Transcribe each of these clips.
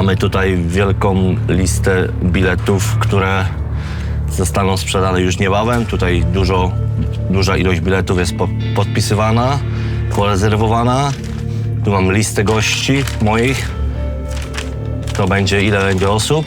Mamy tutaj wielką listę biletów, które zostaną sprzedane już niebawem. Tutaj duża ilość biletów jest podpisywana, porezerwowana. Tu mam listę gości moich. To będzie, ile będzie osób.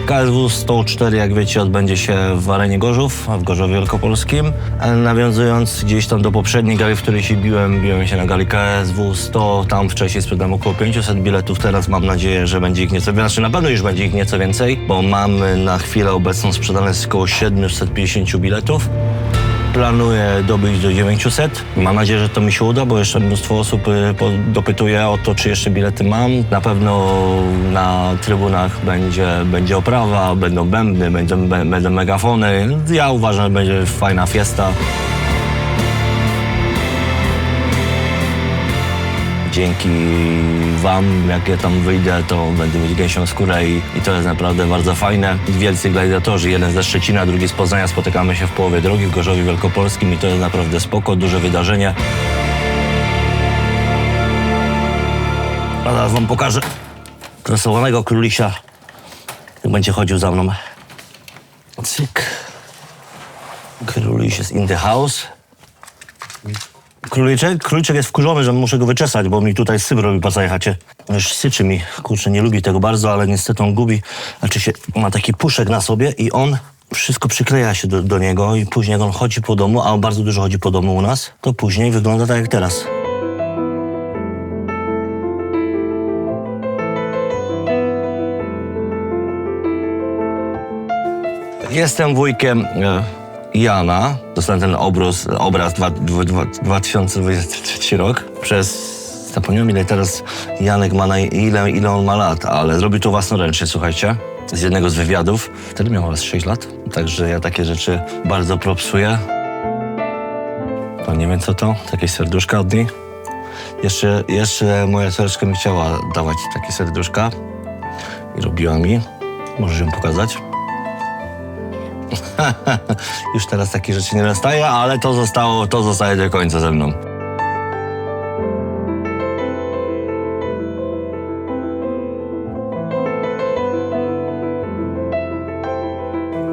KSW 104, jak wiecie, odbędzie się w Arenie Gorzów, w Gorzowie Wielkopolskim. Nawiązując gdzieś tam do poprzedniej gali, w której się biłem się na gali KSW 100, tam wcześniej sprzedałem około 500 biletów, teraz mam nadzieję, że będzie ich nieco więcej, znaczy na pewno już będzie ich nieco więcej, bo mamy na chwilę obecną sprzedane około 750 biletów. Planuję dobyć do 900. Mam nadzieję, że to mi się uda, bo jeszcze mnóstwo osób dopytuje o to, czy jeszcze bilety mam. Na pewno na trybunach będzie oprawa, będą bębny, będą megafony. Ja uważam, że będzie fajna fiesta. Dzięki wam, jak ja tam wyjdę, to będę mieć gęsią skórę i to jest naprawdę bardzo fajne. Wielcy gladiatorzy, jeden ze Szczecina, drugi z Poznania, spotykamy się w połowie drogi w Gorzowie Wielkopolskim i to jest naprawdę spoko, duże wydarzenie. A zaraz wam pokażę tresowanego królisia, jak będzie chodził za mną. Cyk. Króliś jest in the house. Króliczek jest wkurzony, że muszę go wyczesać, bo mi tutaj syp robi po całej chacie. Już syczy mi, kurczę, nie lubi tego bardzo, ale niestety on gubi. Znaczy się, ma taki puszek na sobie i on wszystko przykleja się do niego i później jak on chodzi po domu, a on bardzo dużo chodzi po domu u nas, to później wygląda tak jak teraz. Jestem wujkiem Jana. Dostałem ten obraz 2023 rok. Zapomniałem, ile teraz Janek ma, ile on ma lat, ale zrobił to własnoręcznie, słuchajcie. Z jednego z wywiadów. Wtedy miał chyba 6 lat, także ja takie rzeczy bardzo propsuję. To nie wiem co to, takie serduszka od niej. Jeszcze moja córeczka mi chciała dawać takie serduszka i robiła mi. Możesz ją pokazać. Już teraz takie rzeczy nie nastaje, ale to zostaje do końca ze mną.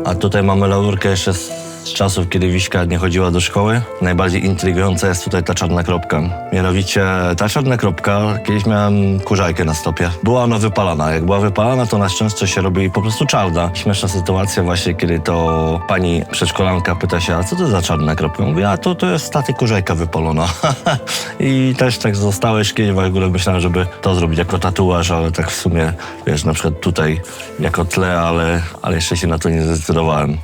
A tutaj mamy laurkę jeszcze z czasów, kiedy Wiśka nie chodziła do szkoły. Najbardziej intrygująca jest tutaj ta czarna kropka. Mianowicie ta czarna kropka, kiedyś miałem kurzajkę na stopie. Była ona wypalana. Jak była wypalana, to na szczęście się robi po prostu czarna. Śmieszna sytuacja właśnie, kiedy to pani przedszkolanka pyta się, a co to za czarna kropka? Mówi, a to jest ta kurzajka wypalona. I też tak zostało kiedyś, w ogóle myślałem, żeby to zrobić jako tatuaż, ale tak w sumie, wiesz, na przykład tutaj jako tle, ale jeszcze się na to nie zdecydowałem.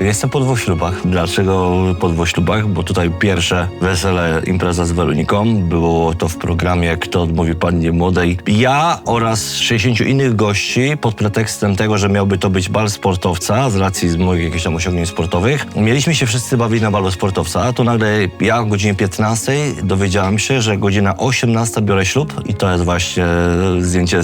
Jestem po 2 ślubach. Dlaczego po 2 ślubach? Bo tutaj pierwsze wesele, impreza z Weroniką. Było to w programie Kto odmówi pannie młodej. Ja oraz 60 innych gości pod pretekstem tego, że miałby to być bal sportowca z racji z moich jakichś tam osiągnięć sportowych. Mieliśmy się wszyscy bawić na balu sportowca, a to nagle ja o godzinie 15 dowiedziałam się, że godzina 18 biorę ślub i to jest właśnie zdjęcie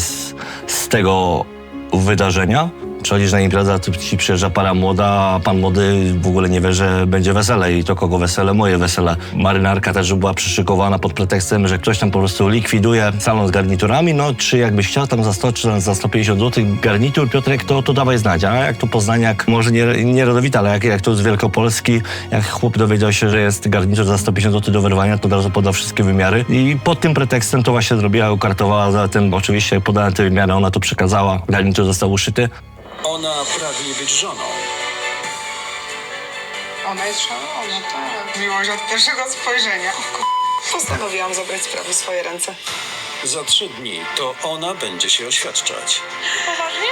z tego wydarzenia. Przychodzisz na imprezę, tu ci przyjeżdża para młoda, a pan młody w ogóle nie wie, że będzie wesele. I to kogo wesele? Moje wesele. Marynarka też była przyszykowana pod pretekstem, że ktoś tam po prostu likwiduje salon z garniturami. No, czy jakbyś chciał tam za 100 czy za 150 zł garnitur, Piotrek, to dawaj znać. A jak tu Poznaniak, może nie rodowita, ale jak tu z Wielkopolski, jak chłop dowiedział się, że jest garnitur za 150 zł do wyrwania, to od razu podał wszystkie wymiary. I pod tym pretekstem to właśnie zrobiła, ukartowała, zatem oczywiście podałem te wymiary, ona to przekazała. Garnitur został uszyty. Ona pragnie być żoną. Ona jest szalona, tak. Miłość od pierwszego spojrzenia. Postanowiłam zabrać sprawy w swoje ręce. Za 3 dni to ona będzie się oświadczać. Poważnie?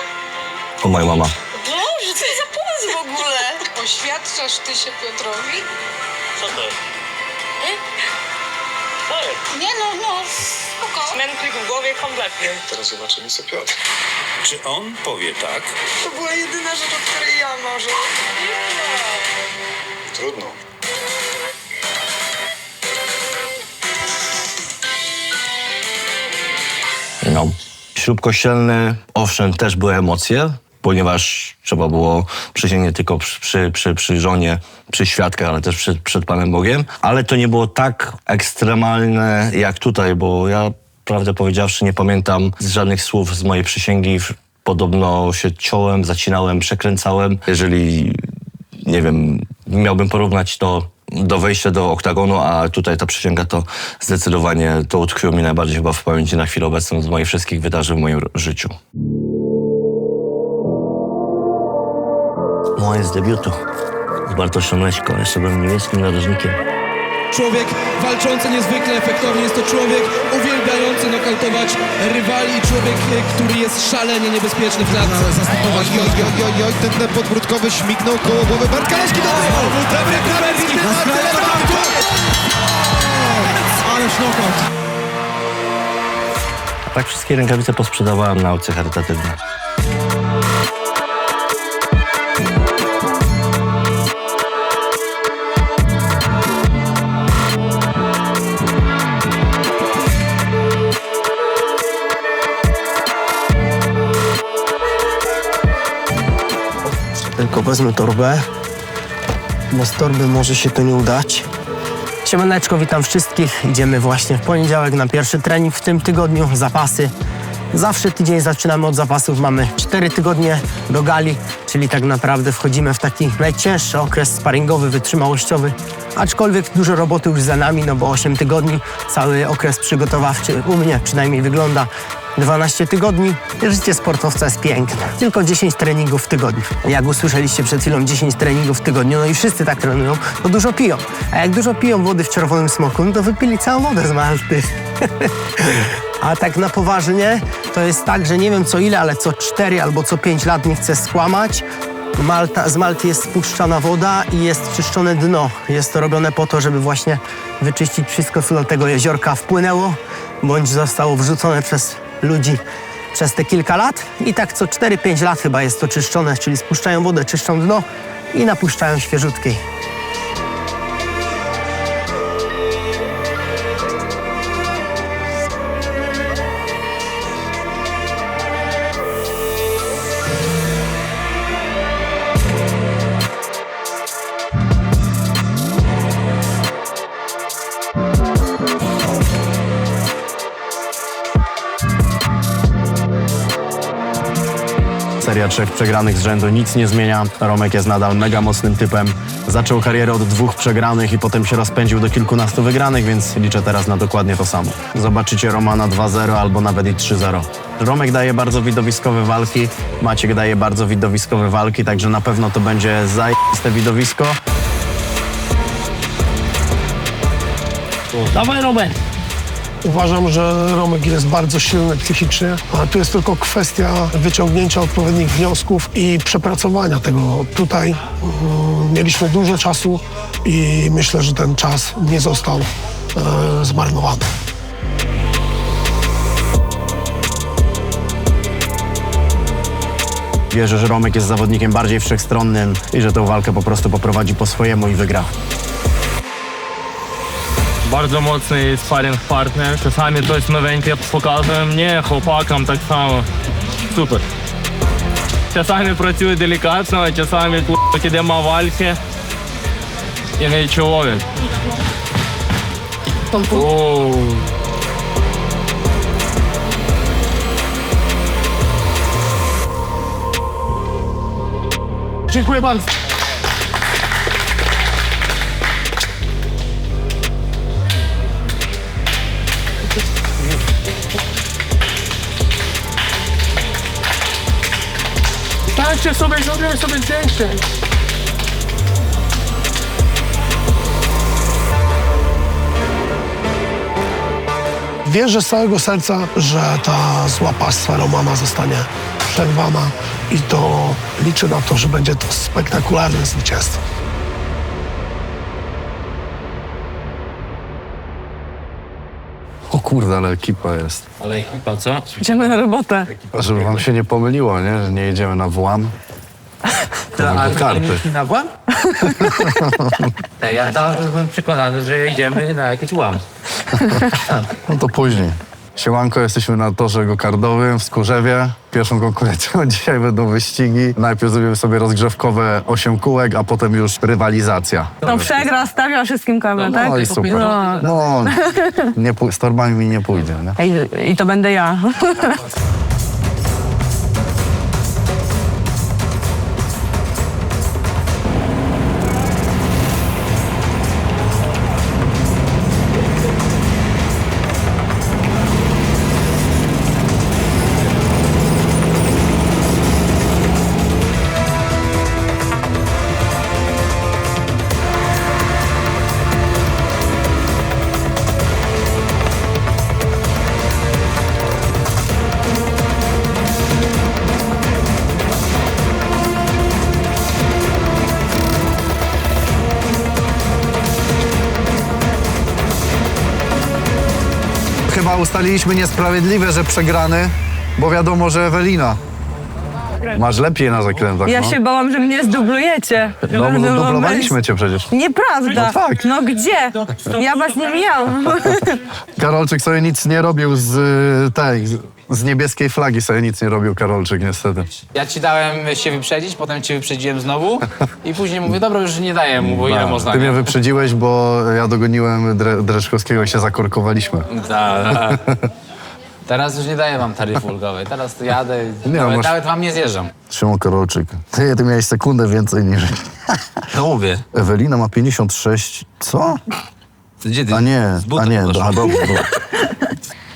O, moja mama. Boże, co za pomysł w ogóle? Oświadczasz ty się Piotrowi? Co to jest? Nie no, spoko. Mętlik w głowie kompletnie. Teraz zobaczymy, co Piotr. Czy on powie tak? To była jedyna rzecz, o której ja marzę. Trudno. No. Ślub kościelny, owszem, też były emocje. ponieważ trzeba było przysięgać nie tylko przy żonie, przy świadkach, ale też przed Panem Bogiem. Ale to nie było tak ekstremalne jak tutaj, bo ja, prawdę powiedziawszy, nie pamiętam żadnych słów z mojej przysięgi. Podobno się ciąłem, zacinałem, przekręcałem. Jeżeli, nie wiem, miałbym porównać to do wejścia do oktagonu, a tutaj ta przysięga, to zdecydowanie to utkwiło mi najbardziej chyba w pamięci na chwilę obecną z moich wszystkich wydarzeń w moim życiu. Moje z debiutu z Bartoszem Leśko. Jeszcze byłem niemieckim narożnikiem. Człowiek walczący niezwykle efektownie, jest to człowiek uwielbiający nokautować rywali, człowiek, który jest szalenie niebezpieczny w klatce. Oj, ten podbródkowy śmignął koło głowy Bartka Leśki. Dobry Kramerski, ależ knockout. A tak wszystkie rękawice posprzedawałem na aukcje charytatywne. Tylko wezmę torbę. Bez torby może się to nie udać. Siemaneczko, witam wszystkich. Idziemy właśnie w poniedziałek na pierwszy trening w tym tygodniu. Zapasy. Zawsze tydzień zaczynamy od zapasów. Mamy 4 tygodnie do gali, czyli tak naprawdę wchodzimy w taki najcięższy okres sparingowy, wytrzymałościowy. Aczkolwiek dużo roboty już za nami, no bo 8 tygodni, cały okres przygotowawczy u mnie przynajmniej wygląda 12 tygodni. Życie sportowca jest piękne. Tylko 10 treningów w tygodniu. Jak usłyszeliście przed chwilą, 10 treningów w tygodniu, no i wszyscy tak trenują, to dużo piją. A jak dużo piją wody w czerwonym smoku, no to wypili całą wodę z Malty. A tak na poważnie, to jest tak, że nie wiem co ile, ale co 4 albo co 5 lat, nie chcę skłamać, z Malty jest spuszczana woda i jest czyszczone dno. Jest to robione po to, żeby właśnie wyczyścić wszystko, co do tego jeziorka wpłynęło, bądź zostało wrzucone przez ludzi przez te kilka lat. I tak co 4-5 lat chyba jest to czyszczone, czyli spuszczają wodę, czyszczą dno i napuszczają świeżutkiej. Seria 3 przegranych z rzędu nic nie zmienia. Romek jest nadal mega mocnym typem. Zaczął karierę od 2 przegranych i potem się rozpędził do kilkunastu wygranych, więc liczę teraz na dokładnie to samo. Zobaczycie Romana 2-0 albo nawet i 3-0. Romek daje bardzo widowiskowe walki, Maciek daje bardzo widowiskowe walki, także na pewno to będzie zajebiste widowisko. Dawaj, Robert! Uważam, że Romek jest bardzo silny psychicznie, a tu jest tylko kwestia wyciągnięcia odpowiednich wniosków i przepracowania tego. Tutaj mieliśmy dużo czasu i myślę, że ten czas nie został zmarnowany. Wierzę, że Romek jest zawodnikiem bardziej wszechstronnym i że tę walkę po prostu poprowadzi po swojemu i wygra. Bardzo mocny sparring partner. Czasami coś nowеньке pokazuje mnie, chłopakom tak samo. Super. Czasami pracuje delikatno, a czasami kiedy ma walkę i nie człowiek. Dziękuję bardzo. Tańczcie sobie, zrobimy sobie zdjęcie. Wierzę z całego serca, że ta zła pasja Romana zostanie przerwana i to liczę na to, że będzie to spektakularne zwycięstwo. O kurde, ale ekipa jest. Ale ekipa, co? Idziemy na robotę. A żeby wam się nie pomyliło, nie? Że nie jedziemy na włam. To mamy karty. Na włam? Ja byłem przekonany, że jedziemy na jakiś łam. No to później. Siemanko, jesteśmy na torze gokardowym w Skórzewie. Pierwszą konkurencją dzisiaj będą wyścigi. Najpierw zrobimy sobie rozgrzewkowe 8 kółek, a potem już rywalizacja. To przegra, stawia wszystkim kawę, tak? No i super. No, z torbami mi nie pójdzie, nie? I to będę ja. Chyba ustaliliśmy niesprawiedliwe, że przegrany, bo wiadomo, że Ewelina. Masz lepiej na zakrętach, Ja no. się bałam, że mnie zdublujecie. No, bo dublowaliśmy cię przecież. Nieprawda. No tak. No gdzie? Ja was nie mijałam. Karolczyk sobie nic nie robił z niebieskiej flagi sobie nic nie robił Karolczyk, niestety. Ja ci dałem się wyprzedzić, potem cię wyprzedziłem znowu i później mówię, dobra, już nie daję mu, bo ile można. Ty mnie wyprzedziłeś, bo ja dogoniłem Dreszkowskiego i się zakorkowaliśmy. Tak. Teraz już nie daję wam taryfy ulgowej, teraz to jadę, nawet wam nie zjeżdżam. Szymon Karolczyk, ty miałeś sekundę więcej niż... No mówię. Ewelina ma 56, co? Gdzie ty? A nie, dobrze.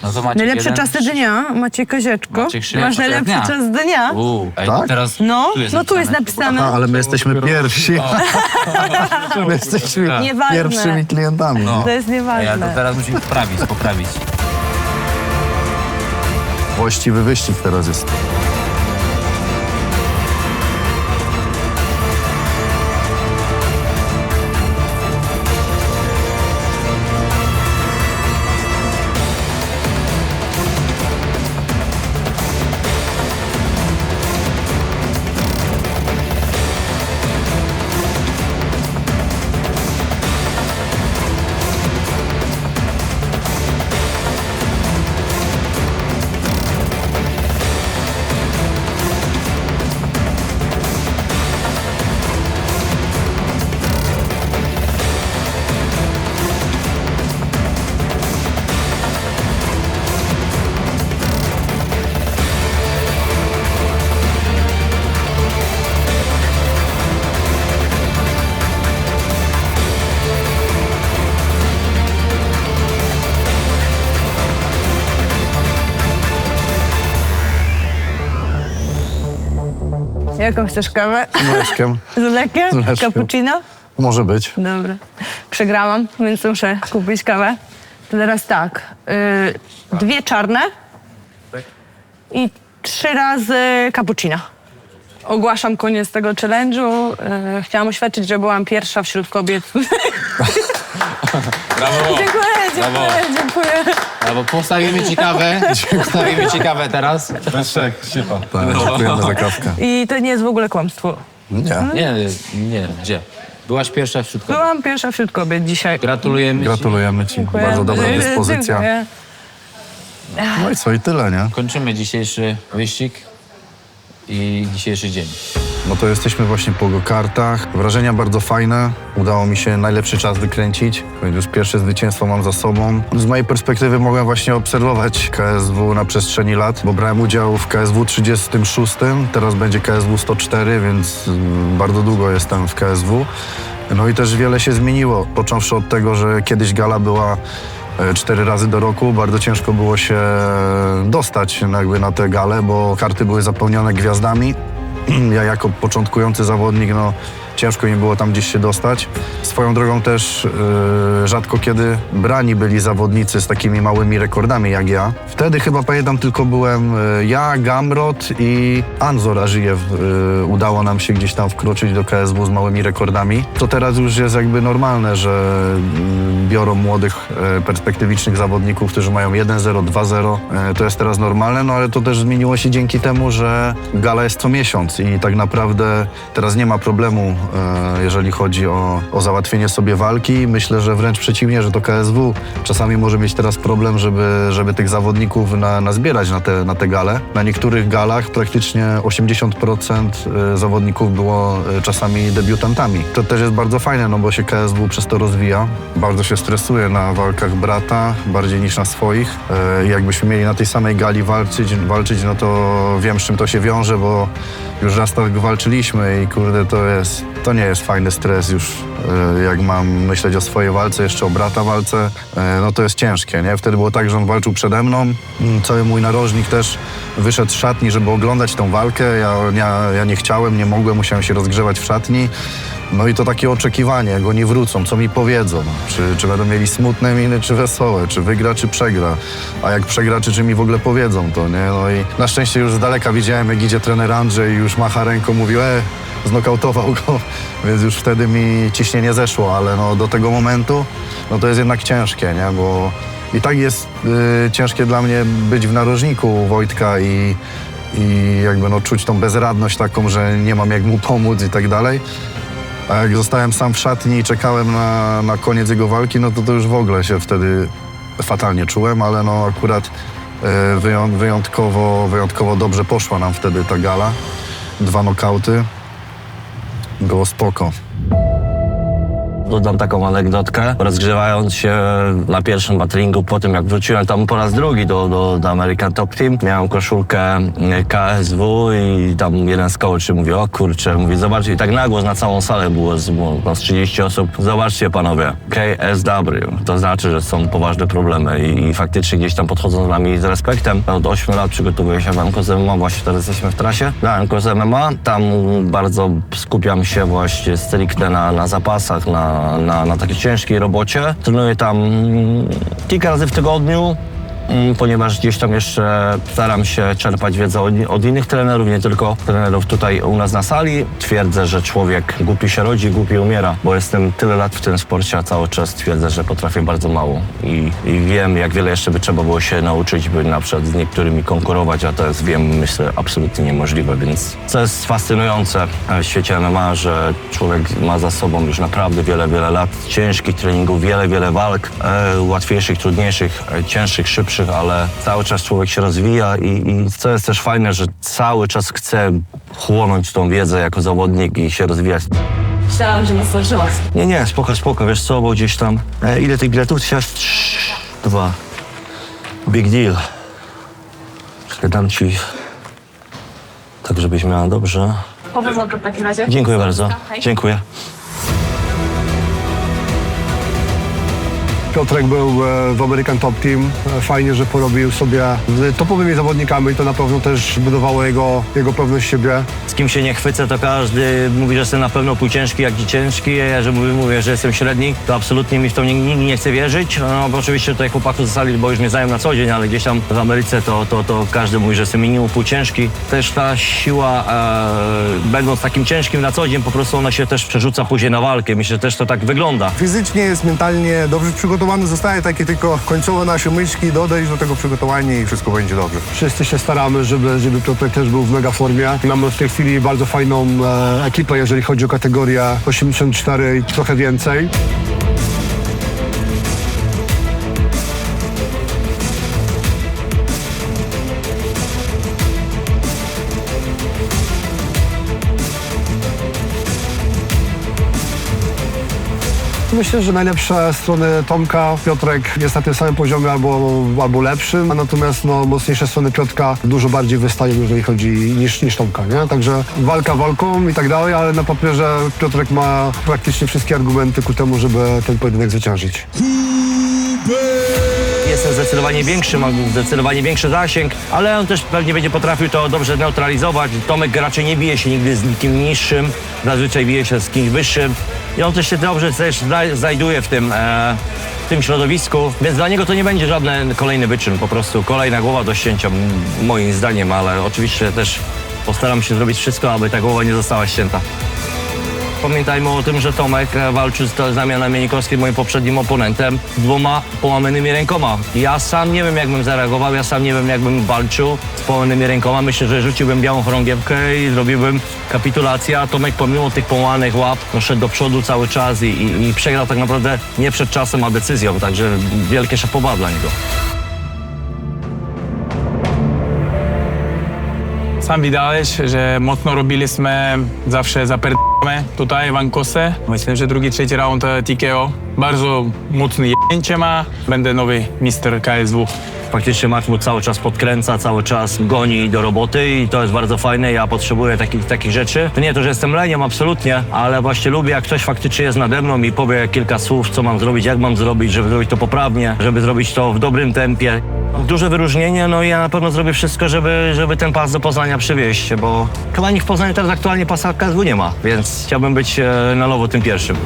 No to macie Najlepsze czasy dnia, Macie Kozieczko. Masz najlepszy czas dnia. Tak? Teraz No, tu jest napisane. Ale my jesteśmy pierwsi. My jesteśmy Nieważne. pierwszymi klientami. No. To jest nieważne. Ja to teraz musimy poprawić. Właściwy wyścig teraz jest. Jaką chcesz kawę? Z mleczkiem. Z mlekiem? Z mleczkiem. Cappuccino? Może być. Dobra. Przegrałam, więc muszę kupić kawę. To teraz tak. 2 czarne i 3 razy cappuccino. Ogłaszam koniec tego challenge'u. Chciałam oświadczyć, że byłam pierwsza wśród kobiet. Brawo. Dziękuję. Albo postawimy ci kawę teraz. Tak, dziękujemy za kawkę. I to nie jest w ogóle kłamstwo. Nie, gdzie? Byłaś pierwsza wśród kobiet. Byłam pierwsza wśród kobiet dzisiaj. Gratulujemy ci. Dziękuję. Bardzo dobra dyspozycja. Dziękuję. No i co, i tyle, nie? Kończymy dzisiejszy wyścig i dzisiejszy dzień. No to jesteśmy właśnie po go-kartach. Wrażenia bardzo fajne. Udało mi się najlepszy czas wykręcić. Już pierwsze zwycięstwo mam za sobą. Z mojej perspektywy mogłem właśnie obserwować KSW na przestrzeni lat, bo brałem udział w KSW 36, teraz będzie KSW 104, więc bardzo długo jestem w KSW. No i też wiele się zmieniło, począwszy od tego, że kiedyś gala była 4 razy do roku. Bardzo ciężko było się dostać jakby na te gale, bo karty były zapełnione gwiazdami. Ja jako początkujący zawodnik, no ciężko mi było tam gdzieś się dostać. Swoją drogą też rzadko kiedy brani byli zawodnicy z takimi małymi rekordami jak ja. Wtedy chyba pamiętam tylko byłem ja, Gamrot i Anzor Ażyjew. Udało nam się gdzieś tam wkroczyć do KSW z małymi rekordami. To teraz już jest jakby normalne, że biorą młodych, perspektywicznych zawodników, którzy mają 1-0, 2-0. To jest teraz normalne, no ale to też zmieniło się dzięki temu, że gala jest co miesiąc i tak naprawdę teraz nie ma problemu jeżeli chodzi o załatwienie sobie walki. Myślę, że wręcz przeciwnie, że to KSW czasami może mieć teraz problem, żeby tych zawodników nazbierać na te gale. Na niektórych galach praktycznie 80% zawodników było czasami debiutantami. To też jest bardzo fajne, no bo się KSW przez to rozwija. Bardzo się stresuje na walkach brata, bardziej niż na swoich. Jakbyśmy mieli na tej samej gali walczyć, no to wiem, z czym to się wiąże, bo już raz tak walczyliśmy i kurde, to nie jest fajny stres już, jak mam myśleć o swojej walce, jeszcze o brata walce, no to jest ciężkie, nie? Wtedy było tak, że on walczył przede mną, cały mój narożnik też wyszedł z szatni, żeby oglądać tą walkę, ja nie chciałem, nie mogłem, musiałem się rozgrzewać w szatni. No i to takie oczekiwanie, jak oni wrócą, co mi powiedzą, czy będą mieli smutne miny, czy wesołe, czy wygra, czy przegra, a jak przegra, czy mi w ogóle powiedzą to, nie? No i na szczęście już z daleka widziałem, jak idzie trener Andrzej i już macha ręką, mówił, znokautował go, więc już wtedy mi ciśnienie zeszło, ale no do tego momentu, no to jest jednak ciężkie, nie? Bo i tak jest ciężkie dla mnie być w narożniku Wojtka i jakby no czuć tą bezradność taką, że nie mam jak mu pomóc i tak dalej. A jak zostałem sam w szatni i czekałem na koniec jego walki, no to już w ogóle się wtedy fatalnie czułem, ale no akurat wyjątkowo dobrze poszła nam wtedy ta gala. 2 nokauty. Było spoko. Dodam taką anegdotkę. Rozgrzewając się na pierwszym batteringu, po tym jak wróciłem tam po raz drugi do American Top Team, miałem koszulkę KSW i tam jeden z coachy mówi, o kurczę, mówi, zobaczcie, i tak na głos na całą salę było z 30 osób, zobaczcie panowie, KSW, to znaczy, że są poważne problemy i faktycznie gdzieś tam podchodzą z nami z respektem. Od 8 lat przygotowuję się w MKZ MMA, właśnie teraz jesteśmy w trasie na MKZ MMA, tam bardzo skupiam się właśnie stricte na zapasach, na takiej ciężkiej robocie. Trenuję tam kilka razy w tygodniu, ponieważ gdzieś tam jeszcze staram się czerpać wiedzę od innych trenerów, nie tylko trenerów tutaj u nas na sali. Twierdzę, że człowiek głupi się rodzi, głupi umiera, bo jestem tyle lat w tym sporcie, a cały czas twierdzę, że potrafię bardzo mało. I wiem, jak wiele jeszcze by trzeba było się nauczyć, by na przykład z niektórymi konkurować, a to jest, wiem, myślę, absolutnie niemożliwe, więc co jest fascynujące w świecie MMA, że człowiek ma za sobą już naprawdę wiele lat ciężkich treningów, wiele walk, łatwiejszych, trudniejszych, cięższych, szybszych, ale cały czas człowiek się rozwija i co jest też fajne, że cały czas chce chłonąć tą wiedzę jako zawodnik i się rozwijać. Myślałam, że nie zdążyłaś. Nie, spoko, wiesz co, bo gdzieś tam... ile tych biletów chciałaś? 2. Big deal. Dam ci tak, żebyś miała dobrze. Powodzenia w takim razie. Dziękuję bardzo. Dziękuję. Piotrek był w American Top Team. Fajnie, że porobił sobie z topowymi zawodnikami. To na pewno też budowało jego pewność siebie. Z kim się nie chwycę, to każdy mówi, że jestem na pewno pół ciężki, jak i ciężki. Ja, że mówię, że jestem średni, to absolutnie mi w to nikt nie chce wierzyć. No, bo oczywiście tutaj chłopaków z sali, bo już mnie znają na co dzień, ale gdzieś tam w Ameryce to każdy mówi, że jestem minimum pół ciężki. Też ta siła, będąc takim ciężkim na co dzień, po prostu ona się też przerzuca później na walkę. Myślę, że też to tak wygląda. Fizycznie jest mentalnie dobrze przygotowany, zostaje takie tylko końcowe nasze myszki, dodać do tego przygotowania i wszystko będzie dobrze. Wszyscy się staramy, żeby Piotrek też był w mega formie. Mamy w tej chwili bardzo fajną ekipę, jeżeli chodzi o kategorię 84 i trochę więcej. Myślę, że najlepsze strony Tomka, Piotrek jest na tym samym poziomie albo lepszym, a natomiast mocniejsze strony Piotrka dużo bardziej wystają, jeżeli chodzi niż Tomka, nie? Także walka walką i tak dalej, ale na papierze Piotrek ma praktycznie wszystkie argumenty ku temu, żeby ten pojedynek zwyciężyć. Jestem zdecydowanie większy, mam zdecydowanie większy zasięg, ale on też pewnie będzie potrafił to dobrze neutralizować. Tomek raczej nie bije się nigdy z nikim niższym, zazwyczaj bije się z kimś wyższym i on też się dobrze też znajduje w tym środowisku, więc dla niego to nie będzie żaden kolejny wyczyn, po prostu kolejna głowa do ścięcia moim zdaniem, ale oczywiście też postaram się zrobić wszystko, aby ta głowa nie została ścięta. Pamiętajmy o tym, że Tomek walczył z Damianem Janikowskim, moim poprzednim oponentem, z 2 połamanymi rękoma. Ja sam nie wiem, jak bym zareagował, ja sam nie wiem, jak bym walczył z połamanymi rękoma. Myślę, że rzuciłbym białą chorągiewkę i zrobiłbym kapitulację, a Tomek pomimo tych połamanych łap szedł do przodu cały czas i przegrał tak naprawdę nie przed czasem, a decyzją, także wielkie szapoba dla niego. Sam widziałeś, że mocno robiliśmy, zawsze zapierdamy tutaj w Ankosę. Myślę, że drugi, trzeci round TKO. Bardzo mocny jebnięcie ma. Będę nowy mister KSW. Faktycznie Mahmud cały czas podkręca, cały czas goni do roboty i to jest bardzo fajne. Ja potrzebuję takich rzeczy. To nie to, że jestem leniem, absolutnie, ale właśnie lubię, jak ktoś faktycznie jest nade mną i powie kilka słów, co mam zrobić, jak mam zrobić, żeby zrobić to poprawnie, żeby zrobić to w dobrym tempie. Duże wyróżnienie, no i ja na pewno zrobię wszystko, żeby ten pas do Poznania przywieźć, bo chyba nikt w Poznaniu teraz aktualnie pasa KSW nie ma, więc chciałbym być na nowo tym pierwszym.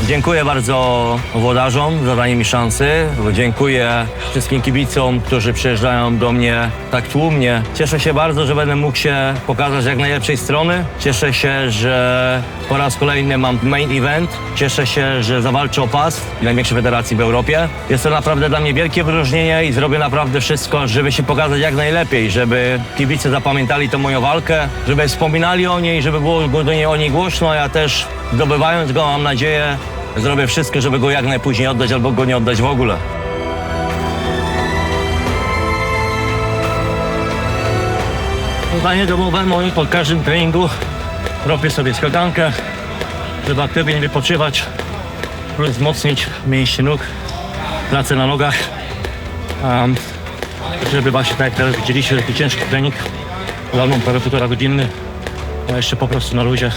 Dziękuję bardzo włodarzom za danie mi szansy. Dziękuję wszystkim kibicom, którzy przyjeżdżają do mnie tak tłumnie. Cieszę się bardzo, że będę mógł się pokazać z jak najlepszej strony. Cieszę się, że po raz kolejny mam main event. Cieszę się, że zawalczę o pas w największej federacji w Europie. Jest to naprawdę dla mnie wielkie wyróżnienie i zrobię naprawdę wszystko, żeby się pokazać jak najlepiej, żeby kibice zapamiętali tę moją walkę, żeby wspominali o niej, żeby było o niej głośno. Ja też zdobywając go, mam nadzieję, zrobię wszystko, żeby go jak najpóźniej oddać albo go nie oddać w ogóle. Zadanie domowe moje po każdym treningu. Robię sobie skakankę, żeby aktywnie wypoczywać, plus wzmocnić mięśnie nóg, pracę na nogach. Żeby właśnie tak jak teraz widzieliście, taki ciężki trening, dawną prawie 1,5 godziny, a jeszcze po prostu na luzie.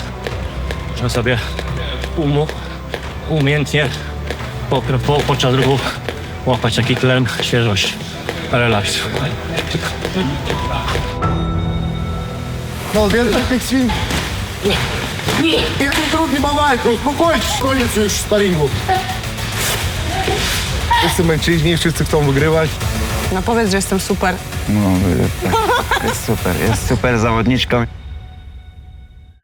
Można sobie umiejętnie podczas ruchu łapać taki tlen, świeżość, relaks. No, więcej tych swing. Jeden drugi małajko, spokojnie, koniec już sparingu. Wszyscy mężczyźni, wszyscy chcą wygrywać. No powiedz, że jestem super. No, jest super zawodniczką.